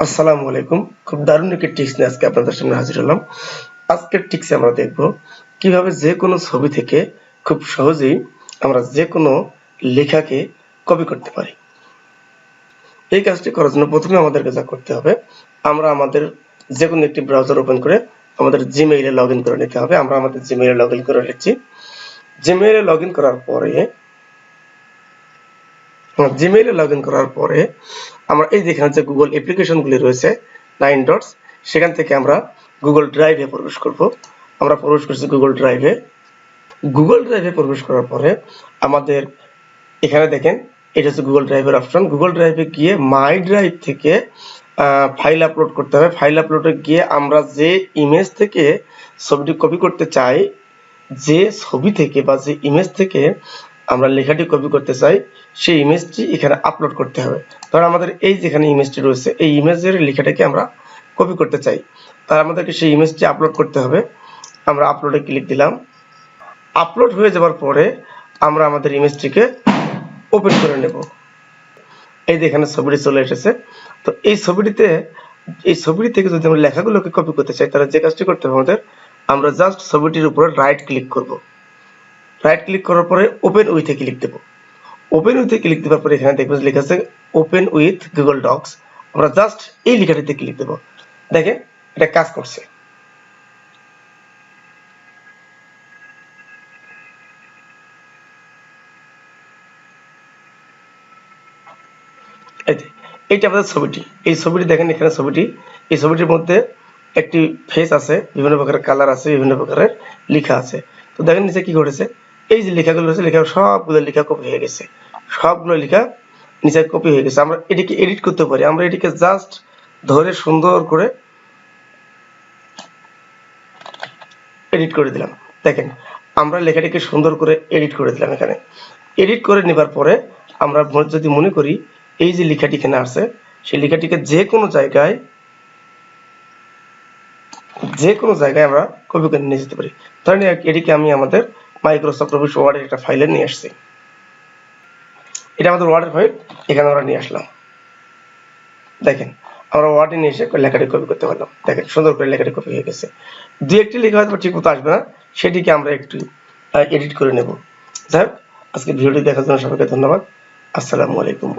আসসালামু আলাইকুম। খুব দারুণ একটি টিপস নিয়ে আজকে আপনাদের সামনে হাজির হলাম। আজকের টিপসে আমরা দেখব কিভাবে যে কোনো ছবি থেকে খুব সহজেই আমরা যে কোনো লেখাকে কপি করতে পারি। এই কাজটি করার জন্য প্রথমে আমাদেরকে যা করতে হবে, আমরা আমাদের যে কোনো একটি ব্রাউজার ওপেন করে আমাদের জিমেইলে লগ ইন করে নিতে হবে। আমরা আমাদের জিমেইলে লগ ইন করে নিচ্ছি। জিমেইলে লগ ইন করার পরে আমরা এই যেখানে যে গুগল অ্যাপ্লিকেশনগুলি রয়েছে 9 ডটস, সেখান থেকে আমরা গুগল ড্রাইভে প্রবেশ করব। আমরা প্রবেশ করছি গুগল ড্রাইভে। গুগল ড্রাইভে প্রবেশ করার পরে আমাদের এখানে দেখেন এটা হচ্ছে গুগল ড্রাইভের অপশন। গুগল ড্রাইভে গিয়ে মাই ড্রাইভ থেকে ফাইল আপলোড করতে হবে। ফাইল আপলোডে গিয়ে আমরা যে ইমেজ থেকে ছবিটি কপি করতে চাই, যে ছবি থেকে বা যে ইমেজ থেকে আমরা লেখাটি কপি করতে চাই, সেই ইমেজটি এখানে আপলোড করতে হবে। ধর আমাদের এই যেখানে ইমেজটি রয়েছে, এই ইমেজের লেখাটাকে আমরা কপি করতে চাই, তাহলে আমাদেরকে সেই ইমেজটি আপলোড করতে হবে। আমরা আপলোডে ক্লিক দিলাম। আপলোড হয়ে যাওয়ার পরে আমরা আমাদের ইমেজটিকে ওপেন করে নেব। এই যে এখানে ছবিটি চলে এসেছে। তো এই ছবিটি থেকে যদি আমরা লেখাগুলোকে কপি করতে চাই, তাহলে যে কাজটি করতে হবে আমাদের, আমরা জাস্ট ছবিটির উপরে রাইট ক্লিক করব। রাইট ক্লিক করার পরে ওপেন উইথে ক্লিক দেব। ওপেন উইথে ক্লিক দেওয়ার পরে এখানে দেখবেন লেখা আছে ওপেন উইথ গুগল ডক্স। আমরা জাস্ট এই লেখাটিতে ক্লিক দেব। দেখেন এটা কাজ করছে। এইটা আমাদের ছবিটি। এই ছবিটি দেখেন, এখানে ছবিটি, এই ছবিটির মধ্যে একটি ফেস আছে, বিভিন্ন প্রকারের কালার আছে, বিভিন্ন প্রকারের লেখা আছে। তো দেখেন নিচে কি ঘটেছে, এই যে লেখাগুলো আছে, সবগুলো লেখা কপি হয়ে গেছে। সবগুলো লেখা নিচে কপি হয়ে গেছে। আমরা এটিকে এডিট করতে পারি। আমরা এটিকে জাস্ট ধরে সুন্দর করে এডিট করে দিলাম। দেখেন আমরা লেখাটিকে সুন্দর করে এডিট করে দিলাম। এখানে এডিট করে নেবার পরে আমরা যদি মনে করি এই যে লেখাটি এখানে আছে, সেই লেখাটিকে যে কোনো জায়গায় আমরা কপি করে নিয়ে যেতে পারি। ধরেন এটিকে আমি আমাদের মাইক্রোসফট অফিস ওয়ার্ডের একটা ফাইলে নিয়ে আসছি। এটা আমাদের ওয়ার্ডের ফাইল, এখানে আমরা নিয়ে আসলাম। দেখেন আমরা ওয়ার্ডে নিয়ে এসে লেখাটি কপি করতে পারলাম। দেখেন সুন্দর করে লেখাটি কপি হয়ে গেছে। দু একটি লেখা হয়তো ঠিক মতো আসবে না, সেটিকে আমরা একটু এডিট করে নেব। যাই হোক, আজকে ভিডিওটি দেখার জন্য সবাইকে ধন্যবাদ। আসসালামু আলাইকুম।